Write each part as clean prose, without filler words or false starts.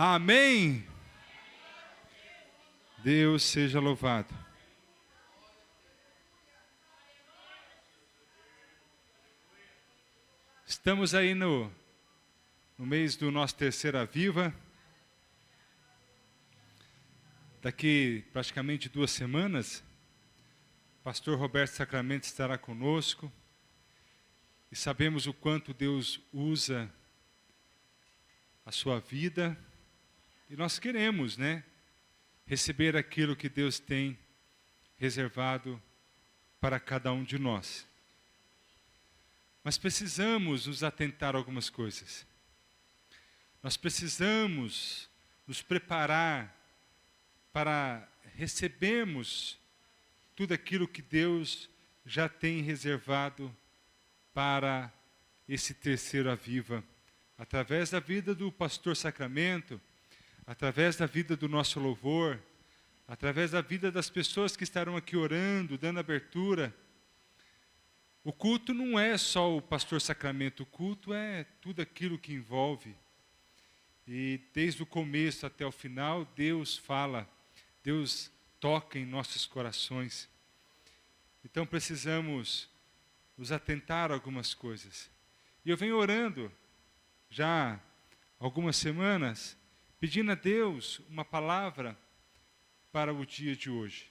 Amém. Deus seja louvado. Estamos aí no mês do nosso Terceira Viva. Daqui praticamente 2 semanas, o pastor Roberto Sacramento estará conosco. E sabemos o quanto Deus usa a sua vida. E nós queremos, receber aquilo que Deus tem reservado para cada um de nós. Mas precisamos nos atentar a algumas coisas. Nós precisamos nos preparar para recebermos tudo aquilo que Deus já tem reservado para esse Terceiro Aviva, através da vida do pastor Sacramento, através da vida do nosso louvor, através da vida das pessoas que estarão aqui orando, dando abertura. O culto não é só o pastor Sacramento, o culto é tudo aquilo que envolve. E desde o começo até o final, Deus fala, Deus toca em nossos corações. Então precisamos nos atentar a algumas coisas. E eu venho orando já há algumas semanas, pedindo a Deus uma palavra para o dia de hoje.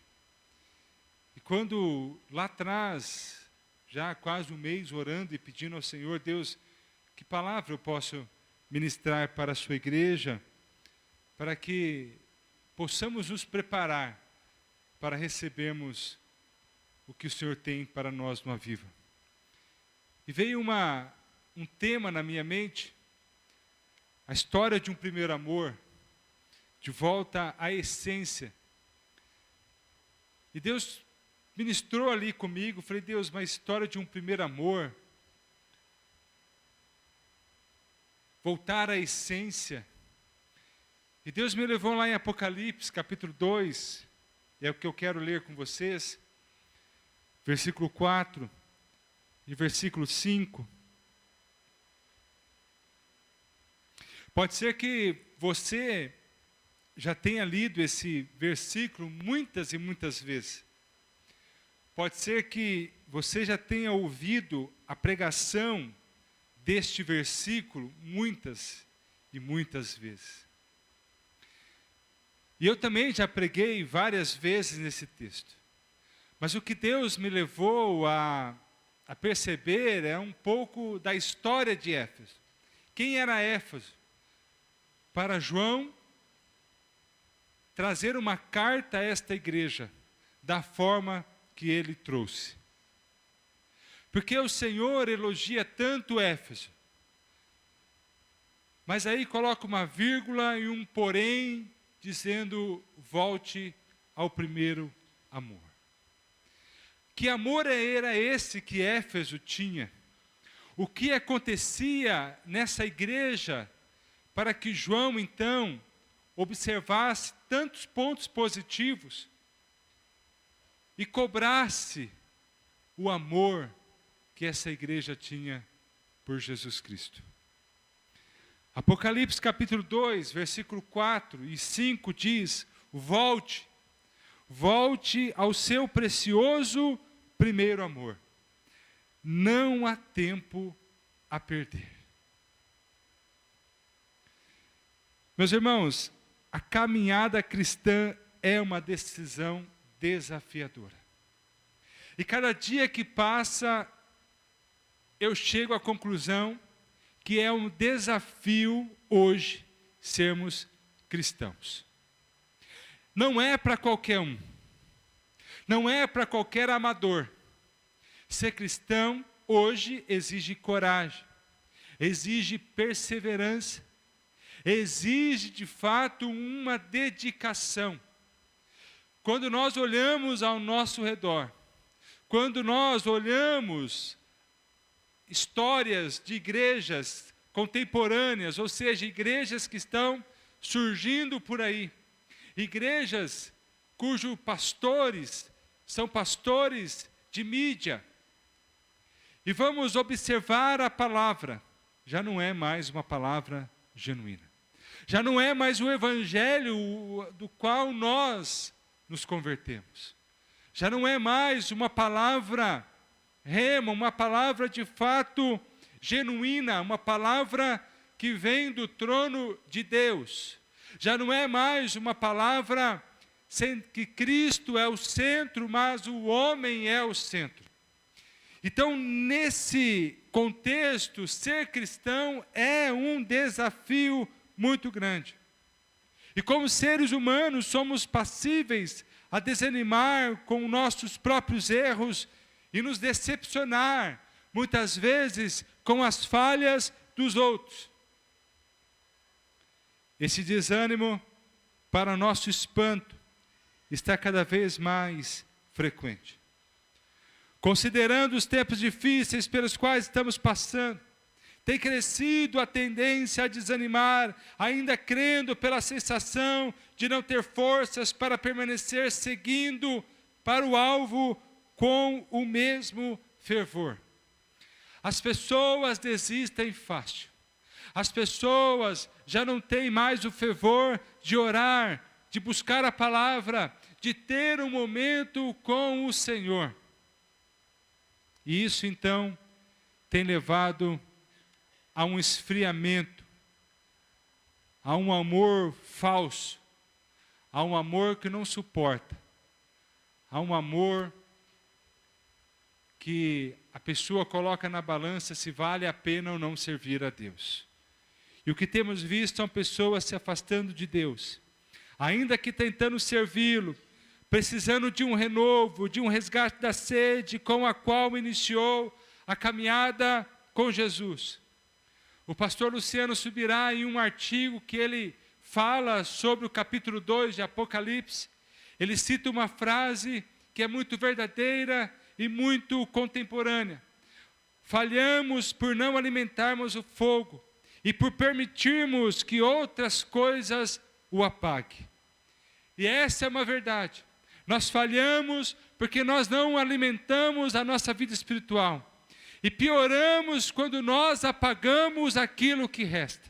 E quando lá atrás, já há quase um mês orando e pedindo ao Senhor, Deus, que palavra eu posso ministrar para a sua igreja, para que possamos nos preparar para recebermos o que o Senhor tem para nós no Aviva. E veio um tema na minha mente, a história de um primeiro amor, de volta à essência. E Deus ministrou ali comigo, falei, Deus, mas a história de um primeiro amor, voltar à essência. E Deus me levou lá em Apocalipse, capítulo 2, é o que eu quero ler com vocês, versículo 4 e versículo 5. Pode ser que você já tenha lido esse versículo muitas e muitas vezes. Pode ser que você já tenha ouvido a pregação deste versículo muitas e muitas vezes. E eu também já preguei várias vezes nesse texto. Mas o que Deus me levou a perceber é um pouco da história de Éfeso. Quem era Éfeso? Para João trazer uma carta a esta igreja da forma que ele trouxe. Porque o Senhor elogia tanto Éfeso, mas aí coloca uma vírgula e um porém, dizendo, volte ao primeiro amor. Que amor era esse que Éfeso tinha? O que acontecia nessa igreja para que João, então, observasse tantos pontos positivos e cobrasse o amor que essa igreja tinha por Jesus Cristo. Apocalipse capítulo 2, versículo 4 e 5 diz, volte ao seu precioso primeiro amor. Não há tempo a perder. Meus irmãos, a caminhada cristã é uma decisão desafiadora. E cada dia que passa, eu chego à conclusão que é um desafio hoje sermos cristãos. Não é para qualquer um. Não é para qualquer amador. Ser cristão hoje exige coragem, exige perseverança, exige de fato uma dedicação. Quando nós olhamos ao nosso redor, quando nós olhamos histórias de igrejas contemporâneas, ou seja, igrejas que estão surgindo por aí, igrejas cujos pastores são pastores de mídia, e vamos observar a palavra, já não é mais uma palavra genuína. Já não é mais o evangelho do qual nós nos convertemos. Já não é mais uma palavra rema, uma palavra de fato genuína, uma palavra que vem do trono de Deus. Já não é mais uma palavra que Cristo é o centro, mas o homem é o centro. Então, nesse contexto, ser cristão é um desafio muito grande. E como seres humanos, somos passíveis a desanimar com nossos próprios erros e nos decepcionar, muitas vezes, com as falhas dos outros. Esse desânimo, para nosso espanto, está cada vez mais frequente. Considerando os tempos difíceis pelos quais estamos passando, tem crescido a tendência a desanimar, ainda crendo pela sensação de não ter forças para permanecer seguindo para o alvo com o mesmo fervor. As pessoas desistem fácil. As pessoas já não têm mais o fervor de orar, de buscar a palavra, de ter um momento com o Senhor. E isso então tem levado a um esfriamento, a um amor falso, a um amor que não suporta, a um amor que a pessoa coloca na balança se vale a pena ou não servir a Deus. E o que temos visto são pessoas se afastando de Deus, ainda que tentando servi-lo, precisando de um renovo, de um resgate da sede com a qual iniciou a caminhada com Jesus. O pastor Luciano Subirá, em um artigo que ele fala sobre o capítulo 2 de Apocalipse, ele cita uma frase que é muito verdadeira e muito contemporânea. Falhamos por não alimentarmos o fogo e por permitirmos que outras coisas o apaguem. E essa é uma verdade. Nós falhamos porque nós não alimentamos a nossa vida espiritual. E pioramos quando nós apagamos aquilo que resta.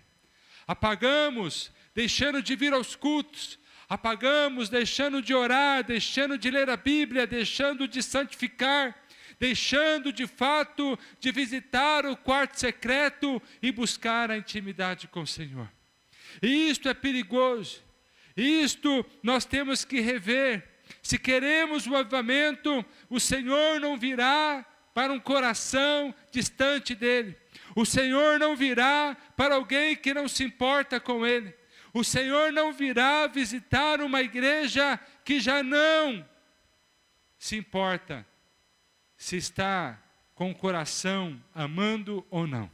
Apagamos deixando de vir aos cultos. Apagamos deixando de orar, deixando de ler a Bíblia, deixando de santificar, deixando de fato de visitar o quarto secreto e buscar a intimidade com o Senhor. E isto é perigoso. Isto nós temos que rever. Se queremos o avivamento, o Senhor não virá para um coração distante dele. O Senhor não virá para alguém que não se importa com ele. O Senhor não virá visitar uma igreja que já não se importa se está com o coração amando ou não.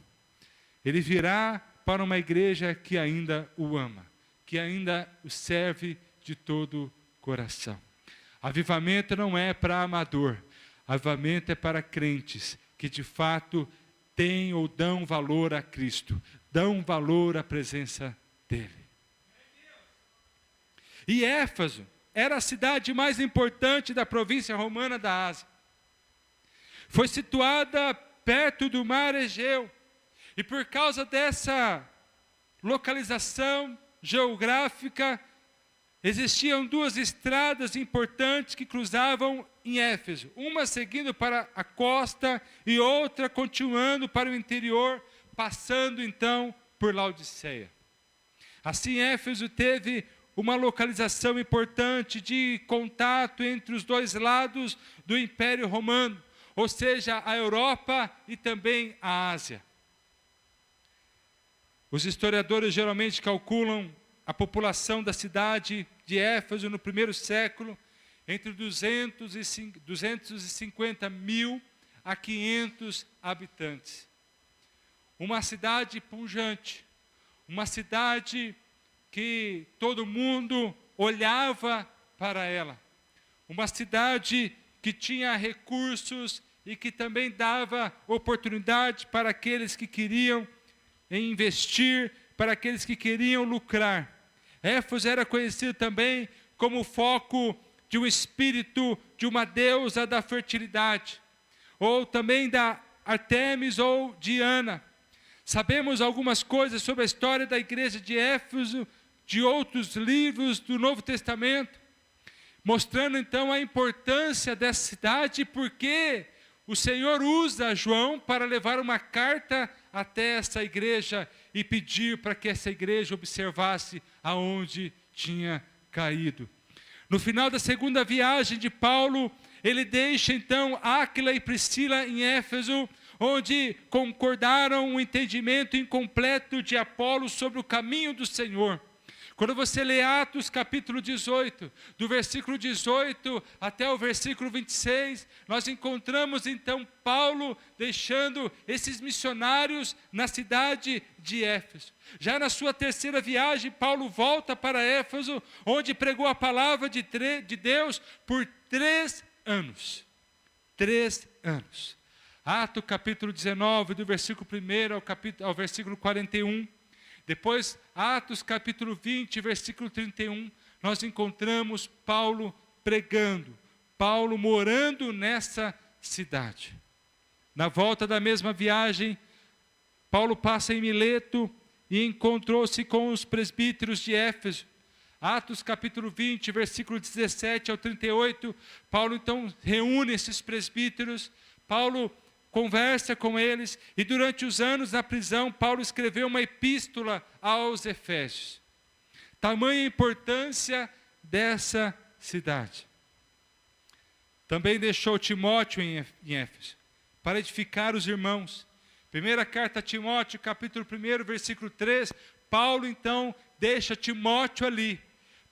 Ele virá para uma igreja que ainda o ama, que ainda o serve de todo o coração. Avivamento não é para amador. Avivamento é para crentes que de fato têm ou dão valor a Cristo, dão valor à presença dele. E Éfeso era a cidade mais importante da província romana da Ásia. Foi situada perto do mar Egeu. E por causa dessa localização geográfica, existiam duas estradas importantes que cruzavam em Éfeso. Uma seguindo para a costa e outra continuando para o interior, passando então por Laodiceia. Assim, Éfeso teve uma localização importante de contato entre os dois lados do Império Romano, ou seja, a Europa e também a Ásia. Os historiadores geralmente calculam a população da cidade de Éfeso no primeiro século entre 250 mil a 500 habitantes. Uma cidade pujante, uma cidade que todo mundo olhava para ela. Uma cidade que tinha recursos e que também dava oportunidade para aqueles que queriam investir, para aqueles que queriam lucrar. Éfeso era conhecido também como foco de um espírito de uma deusa da fertilidade, ou também da Artemis ou Diana. Sabemos algumas coisas sobre a história da igreja de Éfeso, de outros livros do Novo Testamento, mostrando então a importância dessa cidade e por que o Senhor usa João para levar uma carta até essa igreja e pedir para que essa igreja observasse aonde tinha caído. No final da segunda viagem de Paulo, ele deixa então Áquila e Priscila em Éfeso, onde concordaram o entendimento incompleto de Apolo sobre o caminho do Senhor. Quando você lê Atos capítulo 18, do versículo 18 até o versículo 26, nós encontramos então Paulo deixando esses missionários na cidade de Éfeso. Já na sua terceira viagem, Paulo volta para Éfeso, onde pregou a palavra de Deus por 3 anos. 3 anos. Atos capítulo 19, do versículo 1 ao versículo 41. Depois, Atos capítulo 20, versículo 31, nós encontramos Paulo pregando, Paulo morando nessa cidade. Na volta da mesma viagem, Paulo passa em Mileto e encontrou-se com os presbíteros de Éfeso. Atos capítulo 20, versículo 17 ao 38, Paulo então reúne esses presbíteros, Paulo conversa com eles, e durante os anos na prisão, Paulo escreveu uma epístola aos Efésios. Tamanha importância dessa cidade. Também deixou Timóteo em Éfeso, para edificar os irmãos. Primeira carta a Timóteo, capítulo 1, versículo 3, Paulo então deixa Timóteo ali,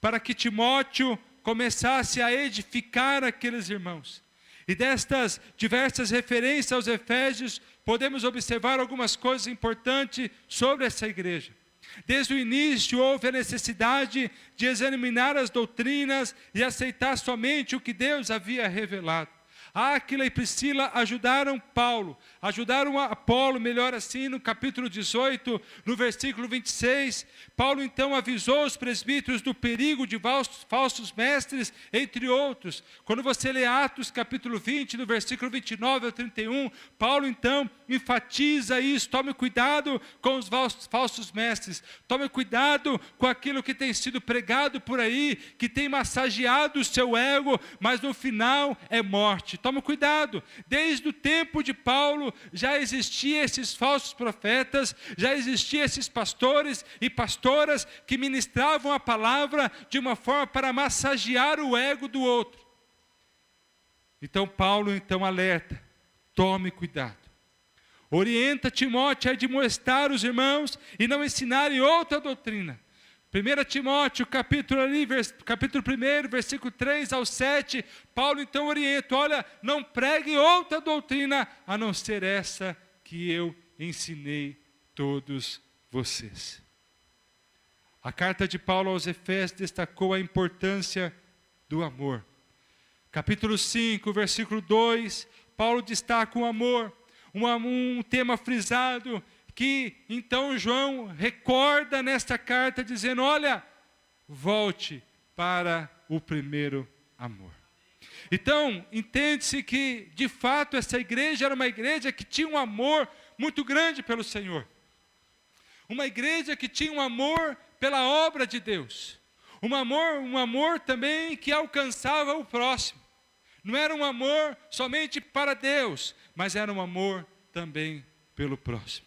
para que Timóteo começasse a edificar aqueles irmãos. E destas diversas referências aos Efésios, podemos observar algumas coisas importantes sobre essa igreja. Desde o início houve a necessidade de examinar as doutrinas e aceitar somente o que Deus havia revelado. Áquila e Priscila ajudaram Paulo, ajudaram Apolo, melhor assim, no capítulo 18, no versículo 26. Paulo então avisou os presbíteros do perigo de falsos mestres, entre outros. Quando você lê Atos capítulo 20, no versículo 29 ao 31, Paulo então enfatiza isso: tome cuidado com os falsos mestres, tome cuidado com aquilo que tem sido pregado por aí, que tem massageado o seu ego, mas no final é morte. Tome cuidado. Desde o tempo de Paulo já existiam esses falsos profetas, já existiam esses pastores e pastoras que ministravam a palavra de uma forma para massagear o ego do outro. Então Paulo então alerta: tome cuidado. Orienta Timóteo a admoestar os irmãos e não ensinarem outra doutrina. 1 Timóteo, capítulo 1, versículo 3 ao 7, Paulo então orienta: olha, não pregue outra doutrina a não ser essa que eu ensinei todos vocês. A carta de Paulo aos Efésios destacou a importância do amor. Capítulo 5, versículo 2, Paulo destaca o amor, um tema frisado, que então João recorda nesta carta dizendo: olha, volte para o primeiro amor. Então, entende-se que de fato essa igreja era uma igreja que tinha um amor muito grande pelo Senhor. Uma igreja que tinha um amor pela obra de Deus. Um amor também que alcançava o próximo. Não era um amor somente para Deus, mas era um amor também pelo próximo.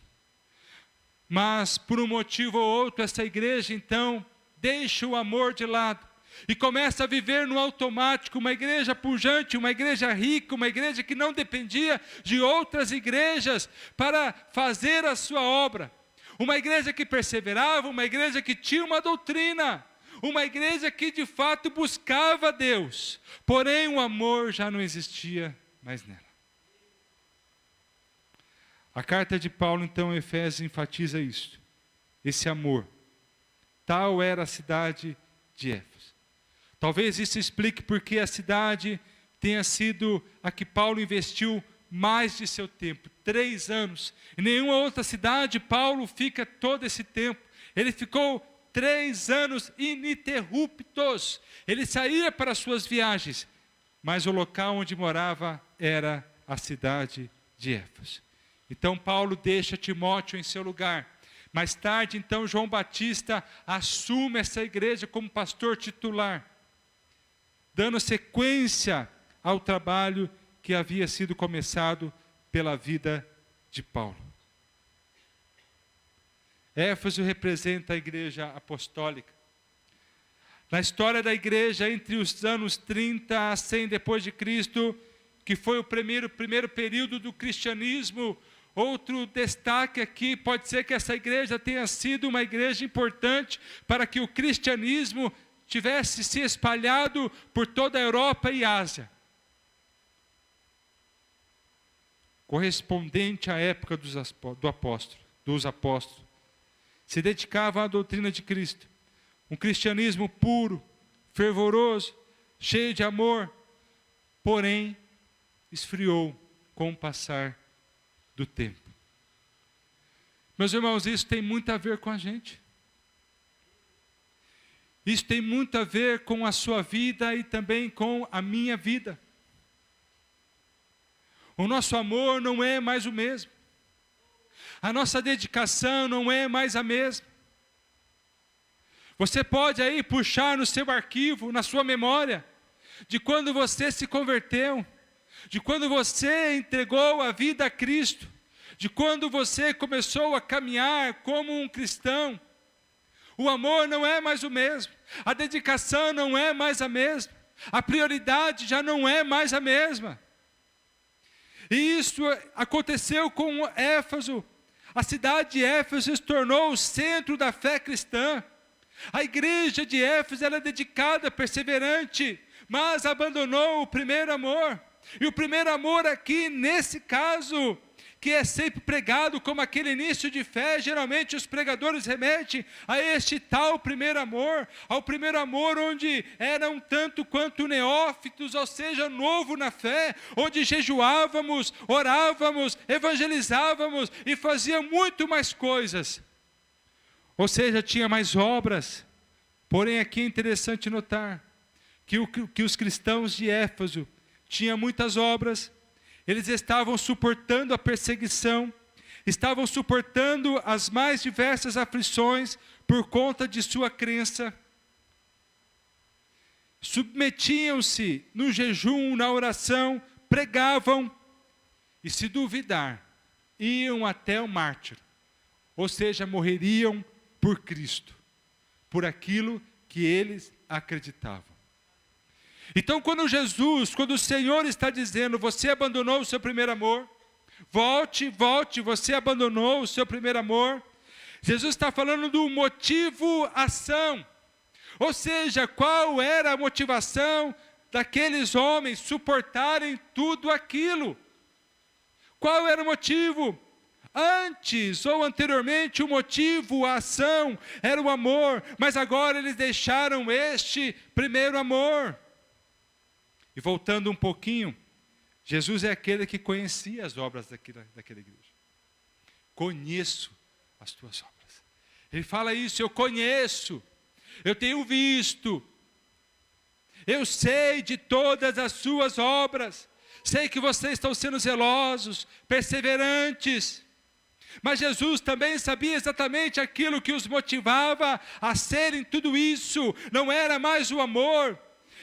Mas, por um motivo ou outro, essa igreja, então, deixa o amor de lado e começa a viver no automático, uma igreja pujante, uma igreja rica, uma igreja que não dependia de outras igrejas para fazer a sua obra. Uma igreja que perseverava, uma igreja que tinha uma doutrina, uma igreja que de fato buscava Deus, porém o amor já não existia mais nela. A carta de Paulo, então, em Efésios, enfatiza isso, esse amor. Tal era a cidade de Éfeso. Talvez isso explique porque a cidade tenha sido a que Paulo investiu mais de seu tempo, 3 anos. Em nenhuma outra cidade Paulo fica todo esse tempo. Ele ficou 3 anos ininterruptos. Ele saía para suas viagens, mas o local onde morava era a cidade de Éfeso. Então Paulo deixa Timóteo em seu lugar. Mais tarde, então, João Batista assume essa igreja como pastor titular, dando sequência ao trabalho que havia sido começado pela vida de Paulo. Éfeso representa a igreja apostólica. Na história da igreja, entre os anos 30 a 100 depois de Cristo, que foi o primeiro período do cristianismo, outro destaque aqui pode ser que essa igreja tenha sido uma igreja importante para que o cristianismo tivesse se espalhado por toda a Europa e Ásia. Correspondente à época dos apóstolos, se dedicava à doutrina de Cristo. Um cristianismo puro, fervoroso, cheio de amor, porém esfriou com o passar do tempo. Meus irmãos, isso tem muito a ver com a gente. Isso tem muito a ver com a sua vida e também com a minha vida. O nosso amor não é mais o mesmo. A nossa dedicação não é mais a mesma. Você pode aí puxar no seu arquivo, na sua memória, de quando você se converteu, de quando você entregou a vida a Cristo, de quando você começou a caminhar como um cristão. O amor não é mais o mesmo, a dedicação não é mais a mesma, a prioridade já não é mais a mesma. E isso aconteceu com Éfeso. A cidade de Éfeso se tornou o centro da fé cristã. A igreja de Éfeso era dedicada, perseverante, mas abandonou o primeiro amor. E o primeiro amor aqui, nesse caso, que é sempre pregado como aquele início de fé, geralmente os pregadores remetem a este tal primeiro amor, ao primeiro amor onde eram tanto quanto neófitos, ou seja, novo na fé, onde jejuávamos, orávamos, evangelizávamos e fazíamos muito mais coisas. Ou seja, tinha mais obras. Porém, aqui é interessante notar que os cristãos de Éfeso tinham muitas obras. Eles estavam suportando a perseguição, estavam suportando as mais diversas aflições por conta de sua crença. Submetiam-se no jejum, na oração, pregavam e, se duvidar, iam até o mártir. Ou seja, morreriam por Cristo, por aquilo que eles acreditavam. Então, quando o Senhor está dizendo, você abandonou o seu primeiro amor, volte, você abandonou o seu primeiro amor, Jesus está falando do motivo ação, ou seja, qual era a motivação daqueles homens suportarem tudo aquilo? Qual era o motivo? Antes ou anteriormente o motivo, a ação, era o amor, mas agora eles deixaram este primeiro amor. E voltando um pouquinho, Jesus é aquele que conhecia as obras daquela igreja. Conheço as tuas obras. Ele fala isso, eu conheço, eu tenho visto, eu sei de todas as suas obras, sei que vocês estão sendo zelosos, perseverantes. Mas Jesus também sabia exatamente aquilo que os motivava a serem tudo isso, não era mais o amor,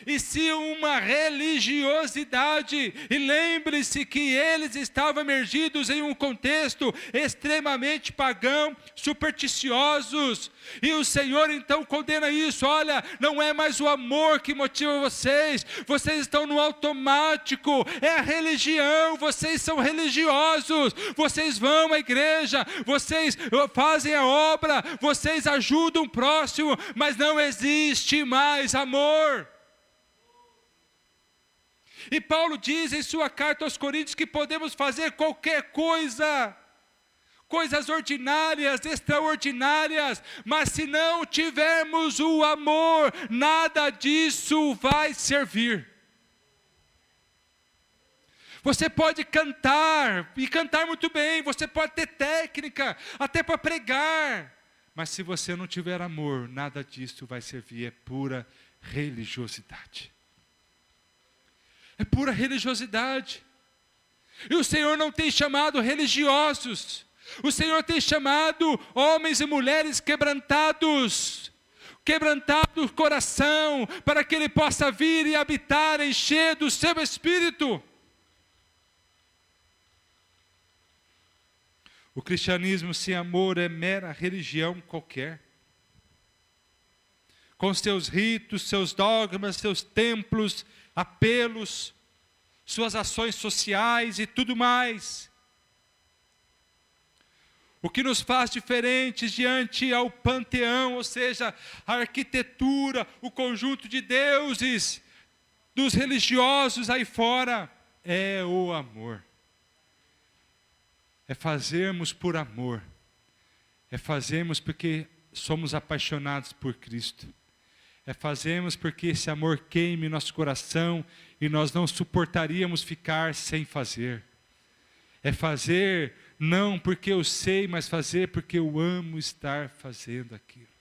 e sim uma religiosidade. E lembre-se que eles estavam emergidos em um contexto extremamente pagão, supersticiosos, e o Senhor então condena isso. Olha, não é mais o amor que motiva vocês, vocês estão no automático, é a religião, vocês são religiosos, vocês vão à igreja, vocês fazem a obra, vocês ajudam o próximo, mas não existe mais amor. E Paulo diz em sua carta aos Coríntios que podemos fazer qualquer coisa, coisas ordinárias, extraordinárias, mas se não tivermos o amor, nada disso vai servir. Você pode cantar, e cantar muito bem, você pode ter técnica, até para pregar, mas se você não tiver amor, nada disso vai servir, é pura religiosidade. É pura religiosidade. E o Senhor não tem chamado religiosos. O Senhor tem chamado homens e mulheres quebrantados o coração, para que Ele possa vir e habitar, encher do seu Espírito. O cristianismo sem amor é mera religião qualquer, com seus ritos, seus dogmas, seus templos, apelos, suas ações sociais e tudo mais. O que nos faz diferentes diante ao panteão, ou seja, a arquitetura, o conjunto de deuses dos religiosos aí fora, é o amor. É fazermos por amor. É fazermos porque somos apaixonados por Cristo. É fazermos porque esse amor queime nosso coração e nós não suportaríamos ficar sem fazer. É fazer não porque eu sei, mas fazer porque eu amo estar fazendo aquilo.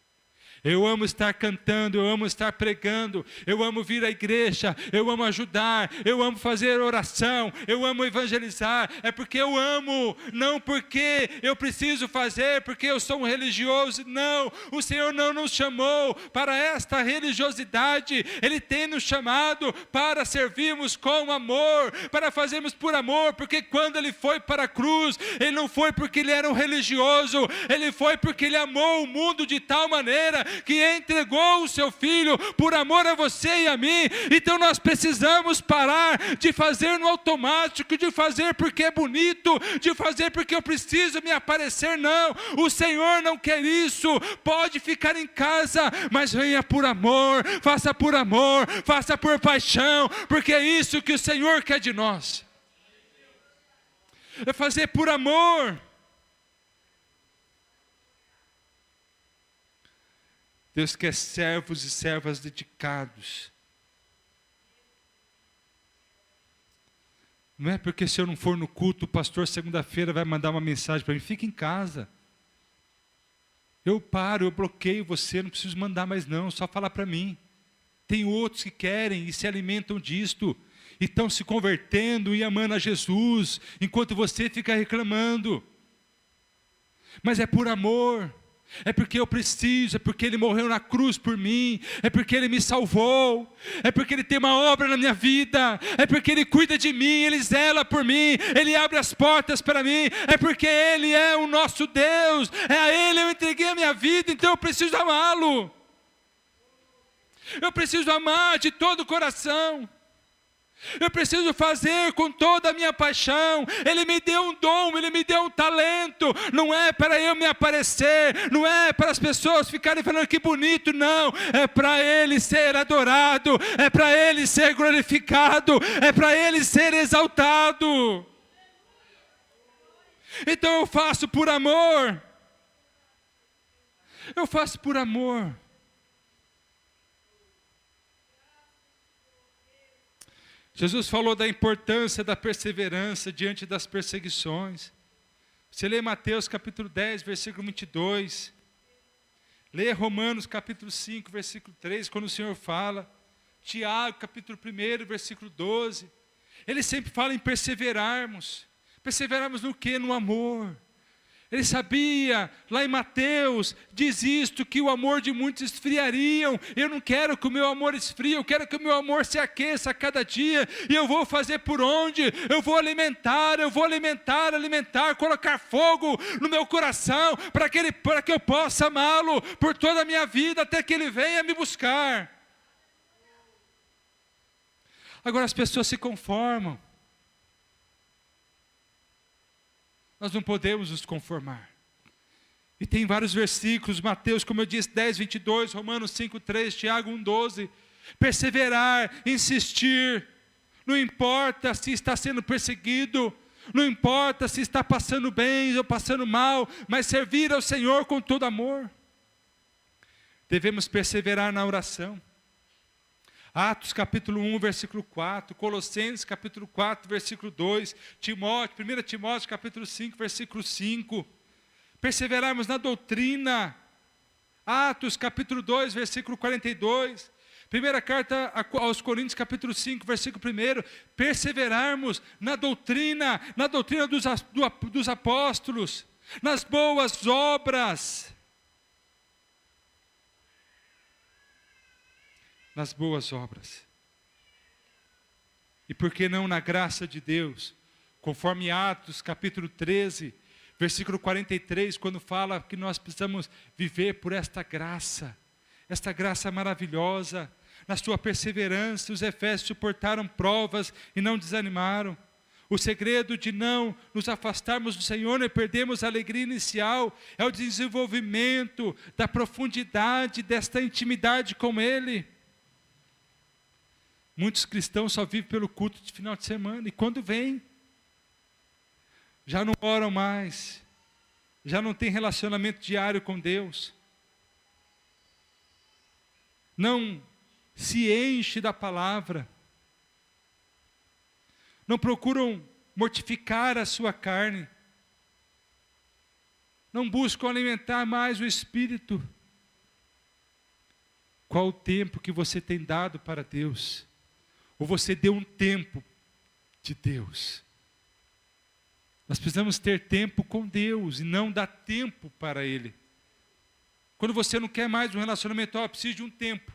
Eu amo estar cantando, eu amo estar pregando, eu amo vir à igreja, eu amo ajudar, eu amo fazer oração, eu amo evangelizar. É porque eu amo, não porque eu preciso fazer, porque eu sou um religioso. Não, o Senhor não nos chamou para esta religiosidade. Ele tem nos chamado para servirmos com amor, para fazermos por amor, porque quando Ele foi para a cruz, Ele não foi porque Ele era um religioso, Ele foi porque Ele amou o mundo de tal maneira que entregou o seu Filho por amor a você e a mim. Então nós precisamos parar de fazer no automático, de fazer porque é bonito, de fazer porque eu preciso me aparecer. Não, o Senhor não quer isso. Pode ficar em casa, mas venha por amor, faça por paixão, porque é isso que o Senhor quer de nós. É fazer por amor. Deus quer servos e servas dedicados. Não é porque se eu não for no culto, o pastor segunda-feira vai mandar uma mensagem para mim, fica em casa. Eu bloqueio você, não preciso mandar mais não, só falar para mim. Tem outros que querem e se alimentam disto, e estão se convertendo e amando a Jesus, enquanto você fica reclamando. Mas é por amor. É porque eu preciso, é porque Ele morreu na cruz por mim, é porque Ele me salvou, é porque Ele tem uma obra na minha vida, é porque Ele cuida de mim, Ele zela por mim, Ele abre as portas para mim, é porque Ele é o nosso Deus, é a Ele eu entreguei a minha vida, então eu preciso amá-lo. Eu preciso amar de todo o coração. Eu preciso fazer com toda a minha paixão. Ele me deu um dom, Ele me deu um talento. Não é para eu me aparecer, não é para as pessoas ficarem falando que bonito, não. É para Ele ser adorado, é para Ele ser glorificado, é para Ele ser exaltado. Então eu faço por amor. Eu faço por amor. Jesus falou da importância da perseverança diante das perseguições. Você lê Mateus capítulo 10, versículo 22. Lê Romanos capítulo 5, versículo 3, quando o Senhor fala. Tiago capítulo 1, versículo 12. Ele sempre fala em perseverarmos. Perseverarmos no quê? No amor. Ele sabia, lá em Mateus, diz isto, que o amor de muitos esfriariam. Eu não quero que o meu amor esfrie, eu quero que o meu amor se aqueça a cada dia. E eu vou fazer por onde? Eu vou alimentar, colocar fogo no meu coração, para que eu possa amá-lo por toda a minha vida, até que Ele venha me buscar. Agora as pessoas se conformam. Nós não podemos nos conformar. E tem vários versículos, Mateus, como eu disse, 10, 22, Romanos 5, 3, Tiago 1, 12. Perseverar, insistir. Não importa se está sendo perseguido, não importa se está passando bem ou passando mal, mas servir ao Senhor com todo amor. Devemos perseverar na oração. Atos capítulo 1, versículo 4, Colossenses capítulo 4, versículo 2, 1 Timóteo capítulo 5, versículo 5, perseverarmos na doutrina, Atos capítulo 2, versículo 42, Primeira carta aos Coríntios, capítulo 5, versículo 1, perseverarmos na doutrina dos apóstolos, nas boas obras. Nas boas obras. E por que não na graça de Deus? Conforme Atos, capítulo 13, versículo 43, quando fala que nós precisamos viver por esta graça maravilhosa. Na sua perseverança, os efésios suportaram provas e não desanimaram. O segredo de não nos afastarmos do Senhor e perdermos a alegria inicial é o desenvolvimento da profundidade desta intimidade com Ele. Muitos cristãos só vivem pelo culto de final de semana, e quando vem, já não oram mais, já não tem relacionamento diário com Deus, não se enche da palavra, não procuram mortificar a sua carne, não buscam alimentar mais o Espírito. Qual o tempo que você tem dado para Deus? Ou você deu um tempo de Deus? Nós precisamos ter tempo com Deus e não dar tempo para Ele. Quando você não quer mais um relacionamento, precisa de um tempo.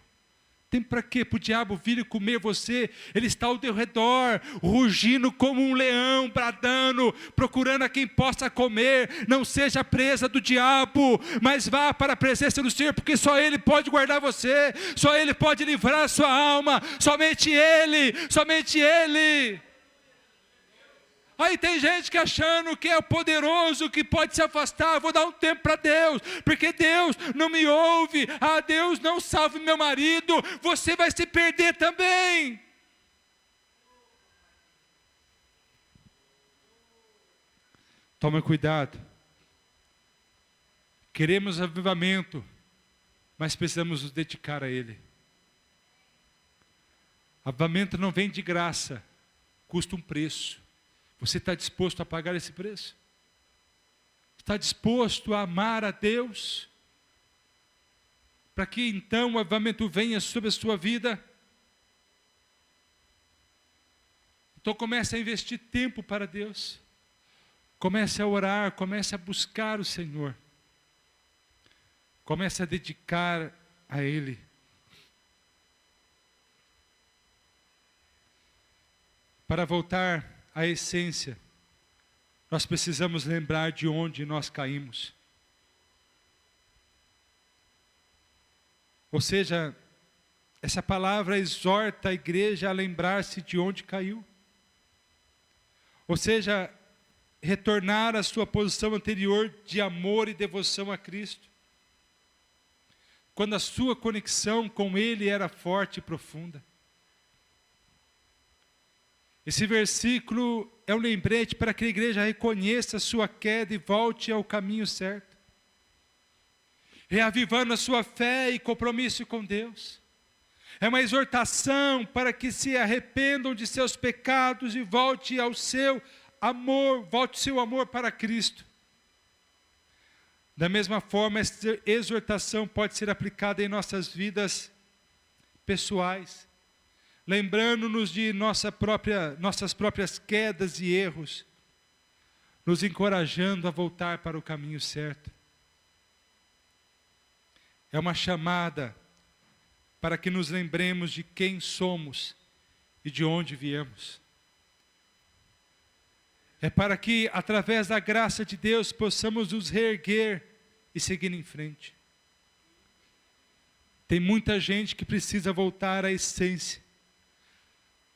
Tempo para quê? Para o diabo vir e comer você. Ele está ao teu redor, rugindo como um leão, bradando, procurando a quem possa comer. Não seja presa do diabo, mas vá para a presença do Senhor, porque só Ele pode guardar você, só Ele pode livrar a sua alma, somente Ele, somente Ele. Aí tem gente que achando que é o poderoso, que pode se afastar. Vou dar um tempo para Deus, porque Deus não me ouve. Deus não salve meu marido. Você vai se perder também. Toma cuidado. Queremos avivamento, mas precisamos nos dedicar a Ele. Avivamento não vem de graça, custa um preço. Você está disposto a pagar esse preço? Está disposto a amar a Deus? Para que então o avivamento venha sobre a sua vida? Então comece a investir tempo para Deus. Comece a orar, comece a buscar o Senhor. Comece a dedicar a Ele. Para voltar à essência, nós precisamos lembrar de onde nós caímos. Ou seja, essa palavra exorta a igreja a lembrar-se de onde caiu. Ou seja, retornar à sua posição anterior de amor e devoção a Cristo. Quando a sua conexão com Ele era forte e profunda. Esse versículo é um lembrete para que a igreja reconheça a sua queda e volte ao caminho certo. Reavivando a sua fé e compromisso com Deus. É uma exortação para que se arrependam de seus pecados e volte ao seu amor, volte o seu amor para Cristo. Da mesma forma, esta exortação pode ser aplicada em nossas vidas pessoais. Lembrando-nos de nossas próprias quedas e erros, nos encorajando a voltar para o caminho certo. É uma chamada para que nos lembremos de quem somos e de onde viemos. É para que, através da graça de Deus, possamos nos reerguer e seguir em frente. Tem muita gente que precisa voltar à essência,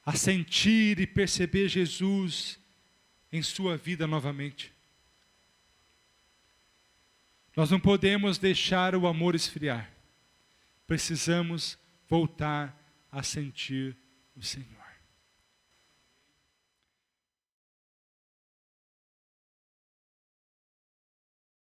a sentir e perceber Jesus em sua vida novamente. Nós não podemos deixar o amor esfriar. Precisamos voltar a sentir o Senhor.